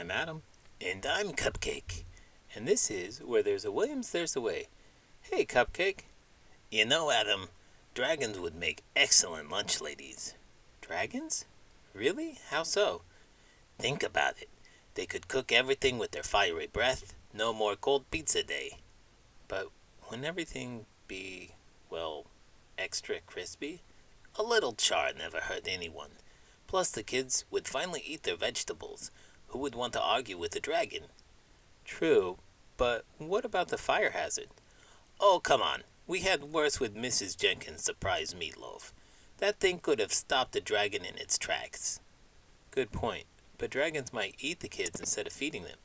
I'm Adam. And I'm Cupcake. And this is Where There's a Williams, There's a Way. Hey, Cupcake. You know, Adam, dragons would make excellent lunch ladies. Dragons? Really? How so? Think about it. They could cook everything with their fiery breath. No more cold pizza day. But wouldn't everything be, extra crispy? A little char never hurt anyone. Plus, the kids would finally eat their vegetables. Who would want to argue with a dragon? True, but what about the fire hazard? Oh, come on. We had worse with Mrs. Jenkins' surprise meatloaf. That thing could have stopped a dragon in its tracks. Good point, but dragons might eat the kids instead of feeding them.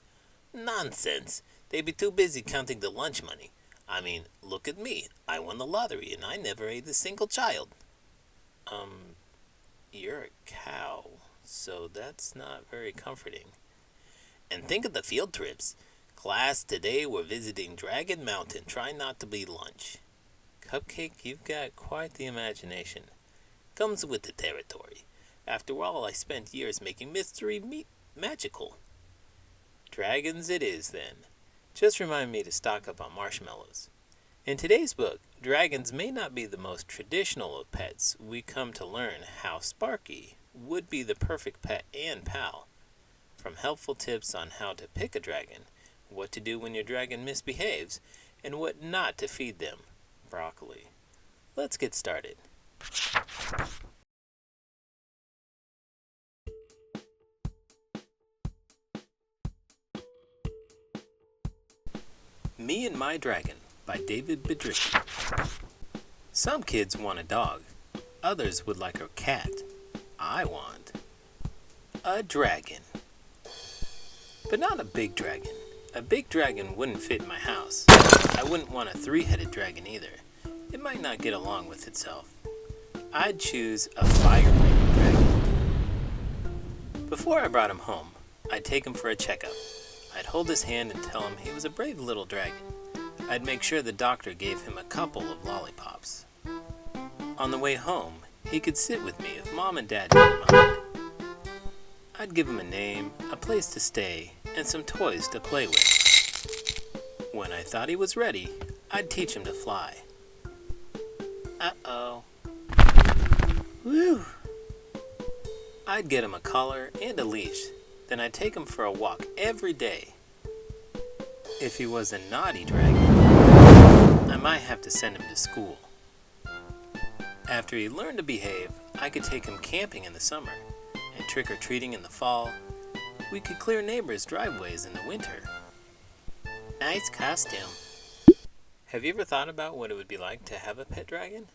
Nonsense. They'd be too busy counting the lunch money. I mean, look at me. I won the lottery and I never ate a single child. You're a cow, so that's not very comforting. And think of the field trips. Class, today we're visiting Dragon Mountain. Try not to be lunch. Cupcake, you've got quite the imagination. Comes with the territory. After all, I spent years making mystery meat magical. Dragons it is, then. Just remind me to stock up on marshmallows. In today's book, dragons may not be the most traditional of pets. We come to learn how Sparky would be the perfect pet and pal. From helpful tips on how to pick a dragon, what to do when your dragon misbehaves, and what not to feed them. Broccoli. Let's get started. Me and My Dragon by David Biedrzycki. Some kids want a dog. Others would like a cat. I want a dragon. But not a big dragon. A big dragon wouldn't fit in my house. I wouldn't want a three-headed dragon either. It might not get along with itself. I'd choose a fire-breathing dragon. Before I brought him home, I'd take him for a checkup. I'd hold his hand and tell him he was a brave little dragon. I'd make sure the doctor gave him a couple of lollipops. On the way home, he could sit with me if Mom and Dad didn't mind. I'd give him a name, a place to stay, and some toys to play with. When I thought he was ready, I'd teach him to fly. Uh-oh. Whew. I'd get him a collar and a leash, then I'd take him for a walk every day. If he was a naughty dragon, I might have to send him to school. After he learned to behave, I could take him camping in the summer and trick-or-treating in the fall. We could clear neighbors' driveways in the winter. Nice costume. Have you ever thought about what it would be like to have a pet dragon?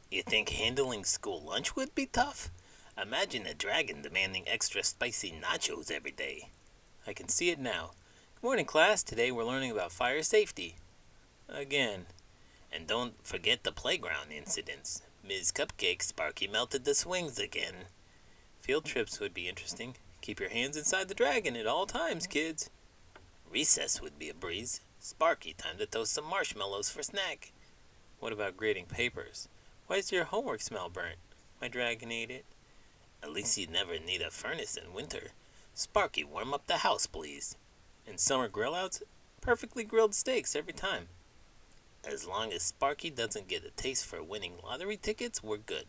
You think handling school lunch would be tough? Imagine a dragon demanding extra spicy nachos every day. I can see it now. Good morning, class. Today we're learning about fire safety. Again. And don't forget the playground incidents. Ms. Cupcake, Sparky melted the swings again. Field trips would be interesting. Keep your hands inside the dragon at all times, kids. Recess would be a breeze. Sparky, time to toast some marshmallows for snack. What about grading papers? Why does your homework smell burnt? My dragon ate it. At least you'd never need a furnace in winter. Sparky, warm up the house, please. And summer grill-outs? Perfectly grilled steaks every time. As long as Sparky doesn't get a taste for winning lottery tickets, we're good.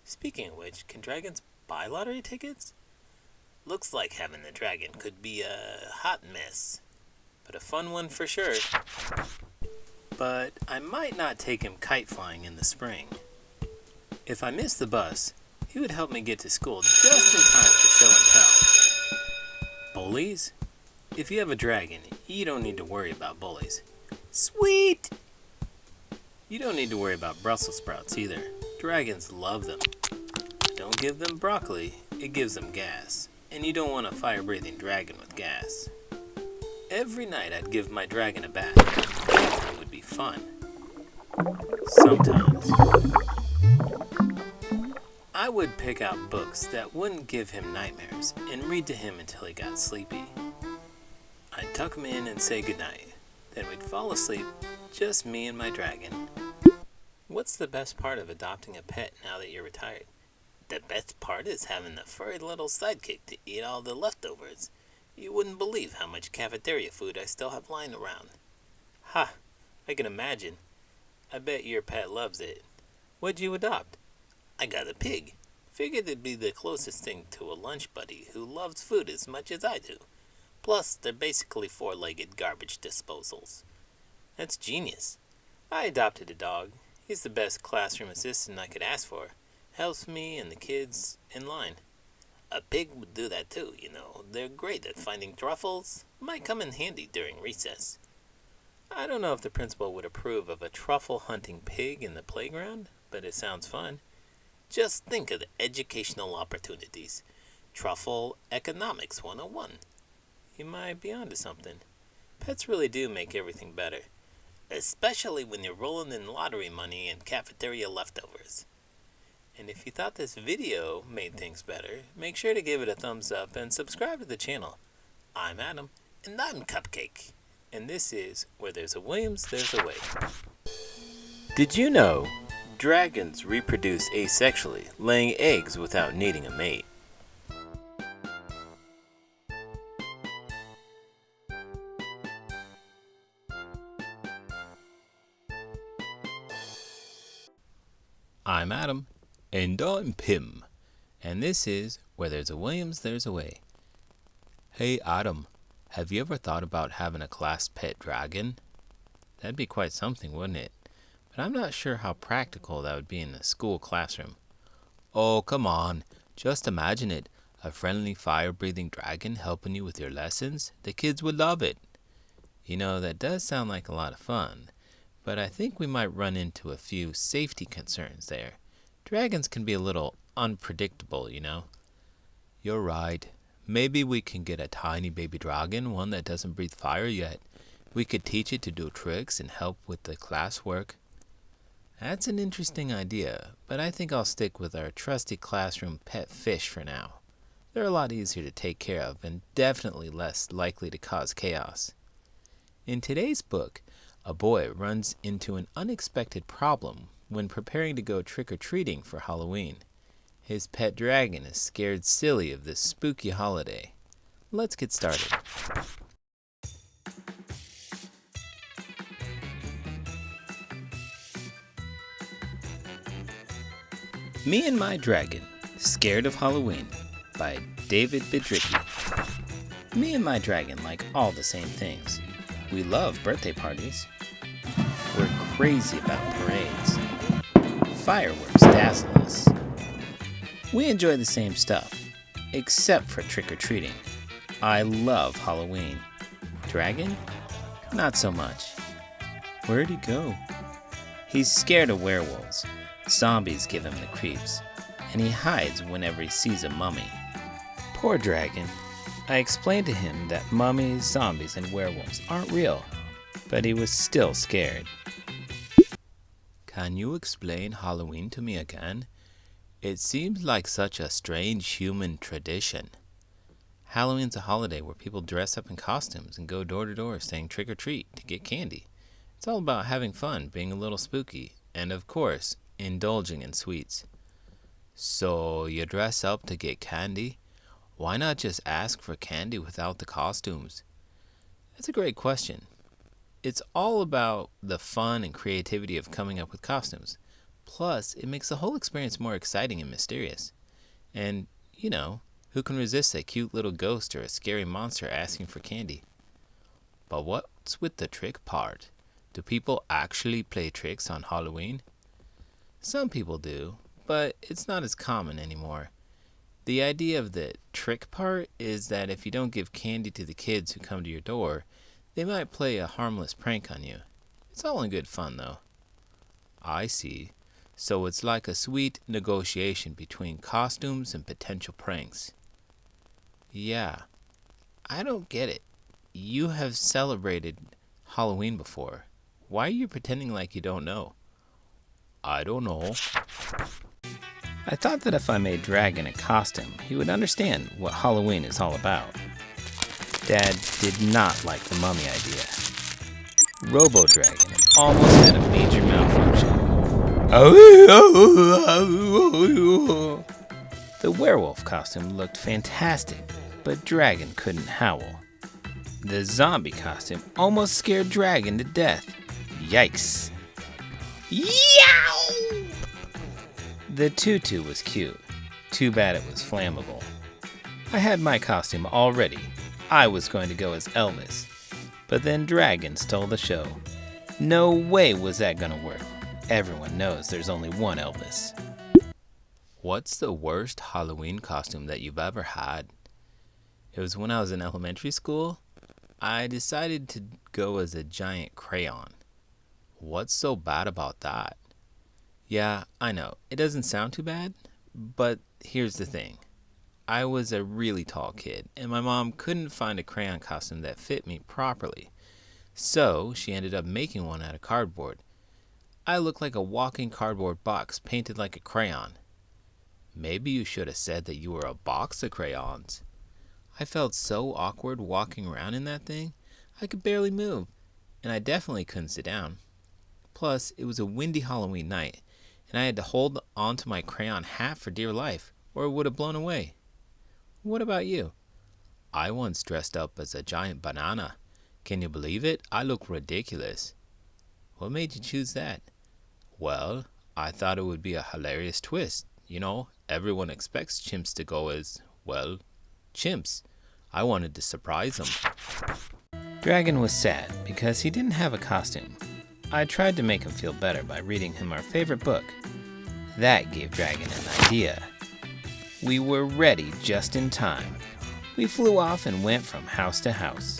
Speaking of which, can dragons buy lottery tickets? Looks like having a dragon could be a hot mess. But a fun one for sure. But I might not take him kite flying in the spring. If I miss the bus, he would help me get to school just in time for show and tell. Bullies? If you have a dragon, you don't need to worry about bullies. Sweet! You don't need to worry about Brussels sprouts either. Dragons love them. Don't give them broccoli, it gives them gas. And you don't want a fire-breathing dragon with gas. Every night I'd give my dragon a bath. It would be fun. Sometimes. I would pick out books that wouldn't give him nightmares and read to him until he got sleepy. I'd tuck him in and say goodnight. Then we'd fall asleep, just me and my dragon. What's the best part of adopting a pet now that you're retired? The best part is having a furry little sidekick to eat all the leftovers. You wouldn't believe how much cafeteria food I still have lying around. Ha! I can imagine. I bet your pet loves it. What'd you adopt? I got a pig. Figured it'd be the closest thing to a lunch buddy who loves food as much as I do. Plus, they're basically four-legged garbage disposals. That's genius. I adopted a dog. He's the best classroom assistant I could ask for. Helps me and the kids in line. A pig would do that too, you know. They're great at finding truffles. Might come in handy during recess. I don't know if the principal would approve of a truffle hunting pig in the playground, but it sounds fun. Just think of the educational opportunities. Truffle Economics 101. You might be onto something. Pets really do make everything better. Especially when you're rolling in lottery money and cafeteria leftovers. And if you thought this video made things better, make sure to give it a thumbs up and subscribe to the channel. I'm Adam, and I'm Cupcake. And this is Where There's a Williams, There's a Way. Did you know dragons reproduce asexually, laying eggs without needing a mate? I'm Adam. And I'm Pim. And this is Where There's a Williams, There's a Way. Hey Adam, have you ever thought about having a class pet dragon? That'd be quite something, wouldn't it? But I'm not sure how practical that would be in a school classroom. Oh, come on. Just imagine it. A friendly fire-breathing dragon helping you with your lessons. The kids would love it. You know, that does sound like a lot of fun. But I think we might run into a few safety concerns there. Dragons can be a little unpredictable, you know. You're right. Maybe we can get a tiny baby dragon, one that doesn't breathe fire yet. We could teach it to do tricks and help with the classwork. That's an interesting idea, but I think I'll stick with our trusty classroom pet fish for now. They're a lot easier to take care of and definitely less likely to cause chaos. In today's book, a boy runs into an unexpected problem when preparing to go trick-or-treating for Halloween. His pet dragon is scared silly of this spooky holiday. Let's get started. Me and My Dragon, Scared of Halloween by David Biedrzycki. Me and my dragon like all the same things. We love birthday parties. We're crazy about parades. Fireworks dazzle us. We enjoy the same stuff, except for trick-or-treating. I love Halloween. Dragon? Not so much. Where'd he go? He's scared of werewolves. Zombies give him the creeps, and he hides whenever he sees a mummy. Poor dragon. I explained to him that mummies, zombies, and werewolves aren't real, but he was still scared. Can you explain Halloween to me again? It seems like such a strange human tradition. Halloween's a holiday where people dress up in costumes and go door to door saying trick or treat to get candy. It's all about having fun, being a little spooky, and of course, indulging in sweets. So you dress up to get candy? Why not just ask for candy without the costumes? That's a great question. It's all about the fun and creativity of coming up with costumes. Plus, it makes the whole experience more exciting and mysterious. And, you know, who can resist a cute little ghost or a scary monster asking for candy? But what's with the trick part? Do people actually play tricks on Halloween? Some people do, but it's not as common anymore. The idea of the trick part is that if you don't give candy to the kids who come to your door, they might play a harmless prank on you. It's all in good fun, though. I see. So it's like a sweet negotiation between costumes and potential pranks. Yeah. I don't get it. You have celebrated Halloween before. Why are you pretending like you don't know? I don't know. I thought that if I made Dragon a costume, he would understand what Halloween is all about. Dad did not like the mummy idea. Robo-Dragon almost had a major malfunction. The werewolf costume looked fantastic, but Dragon couldn't howl. The zombie costume almost scared Dragon to death. Yikes. Yow! The tutu was cute. Too bad it was flammable. I had my costume all ready. I was going to go as Elvis. But then Dragon stole the show. No way was that gonna work. Everyone knows there's only one Elvis. What's the worst Halloween costume that you've ever had? It was when I was in elementary school. I decided to go as a giant crayon. What's so bad about that? Yeah, I know, it doesn't sound too bad, but here's the thing. I was a really tall kid, and my mom couldn't find a crayon costume that fit me properly. So she ended up making one out of cardboard. I looked like a walking cardboard box painted like a crayon. Maybe you should have said that you were a box of crayons. I felt so awkward walking around in that thing. I could barely move, and I definitely couldn't sit down. Plus, it was a windy Halloween night, and I had to hold onto my crayon hat for dear life, or it would have blown away. What about you? I once dressed up as a giant banana. Can you believe it? I look ridiculous. What made you choose that? Well, I thought it would be a hilarious twist. You know, everyone expects chimps to go as, well, chimps. I wanted to surprise them. Dragon was sad because he didn't have a costume. I tried to make him feel better by reading him our favorite book. That gave Dragon an idea. We were ready just in time. We flew off and went from house to house.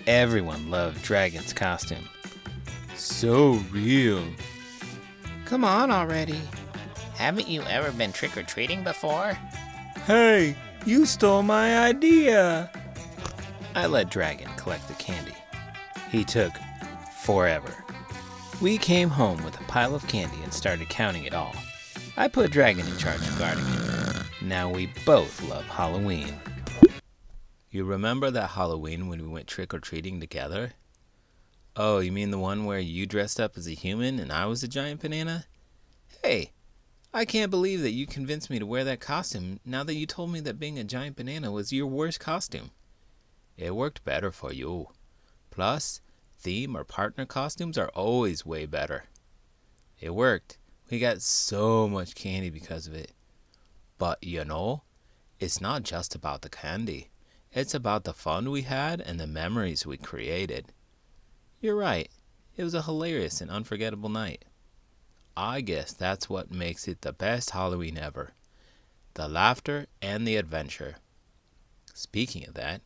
Everyone loved Dragon's costume. So real. Come on already. Haven't you ever been trick-or-treating before? Hey, you stole my idea. I let Dragon collect the candy. He took forever. We came home with a pile of candy and started counting it all. I put Dragon in charge of guarding it. Now we both love Halloween. You remember that Halloween when we went trick-or-treating together? Oh, you mean the one where you dressed up as a human and I was a giant banana? Hey, I can't believe that you convinced me to wear that costume now that you told me that being a giant banana was your worst costume. It worked better for you. Plus, theme or partner costumes are always way better. It worked. We got so much candy because of it. But you know, it's not just about the candy. It's about the fun we had and the memories we created. You're right. It was a hilarious and unforgettable night. I guess that's what makes it the best Halloween ever. The laughter and the adventure. Speaking of that,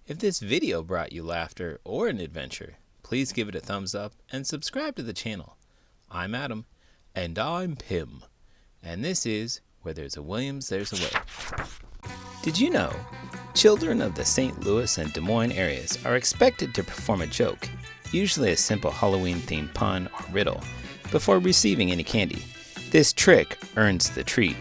if this video brought you laughter or an adventure, please give it a thumbs up and subscribe to the channel. I'm Adam. And I'm Pim. And this is Where There's a Williams, There's a Way. Did you know children of the St. Louis and Des Moines areas are expected to perform a joke, usually a simple Halloween-themed pun or riddle, before receiving any candy? This trick earns the treat.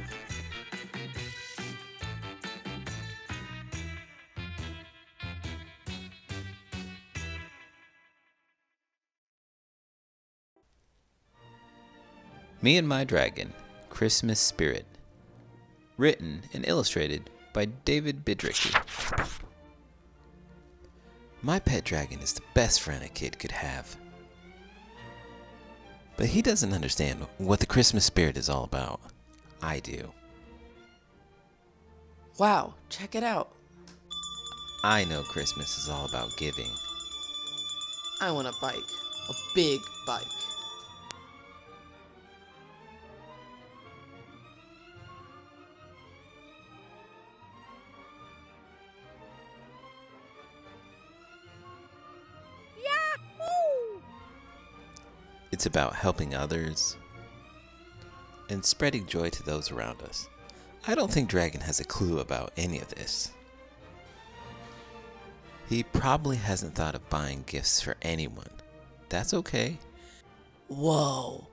Me and My Dragon, Christmas Spirit. Written and illustrated by David Biedrzycki. My pet dragon is the best friend a kid could have. But he doesn't understand what the Christmas spirit is all about. I do. Wow, check it out. I know Christmas is all about giving. I want a bike. A big bike. It's about helping others and spreading joy to those around us. I don't think Dragon has a clue about any of this. He probably hasn't thought of buying gifts for anyone. That's okay. Whoa.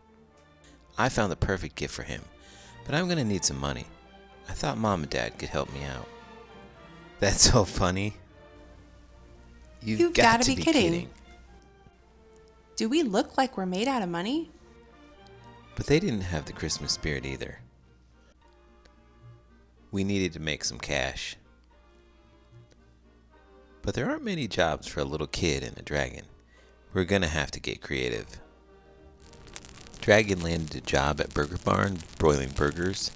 I found the perfect gift for him, but I'm gonna need some money. I thought Mom and Dad could help me out. That's so funny. You've got to be kidding. Do we look like we're made out of money? But they didn't have the Christmas spirit either. We needed to make some cash. But there aren't many jobs for a little kid and a dragon. We're gonna have to get creative. Dragon landed a job at Burger Barn, broiling burgers.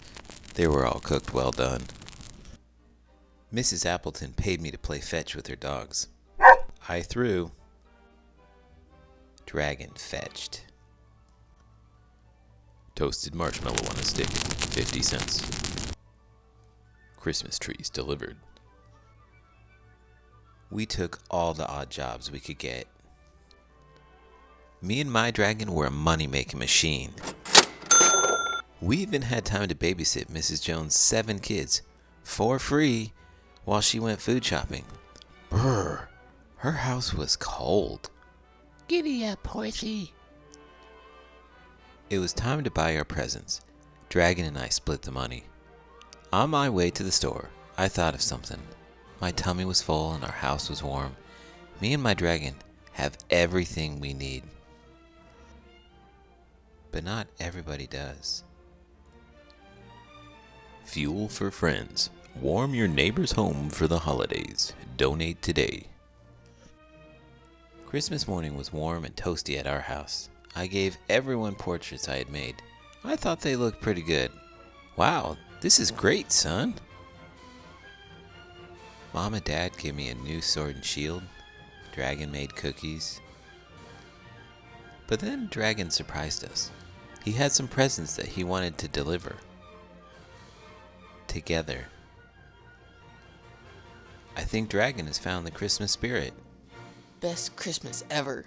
They were all cooked well done. Mrs. Appleton paid me to play fetch with her dogs. I threw. Dragon fetched. Toasted marshmallow on a stick, 50 cents. Christmas trees delivered. We took all the odd jobs we could get. Me and My Dragon were a money-making machine. We even had time to babysit Mrs. Jones' 7 kids for free while she went food shopping. Brr, her house was cold. Giddy up, horsey. It was time to buy our presents. Dragon and I split the money. On my way to the store, I thought of something. My tummy was full and our house was warm. Me and My Dragon have everything we need. But not everybody does. Fuel for friends. Warm your neighbor's home for the holidays. Donate today. Christmas morning was warm and toasty at our house. I gave everyone portraits I had made. I thought they looked pretty good. Wow, this is great, son. Mom and Dad gave me a new sword and shield. Dragon made cookies. But then Dragon surprised us. He had some presents that he wanted to deliver. Together. I think Dragon has found the Christmas spirit. Best Christmas ever.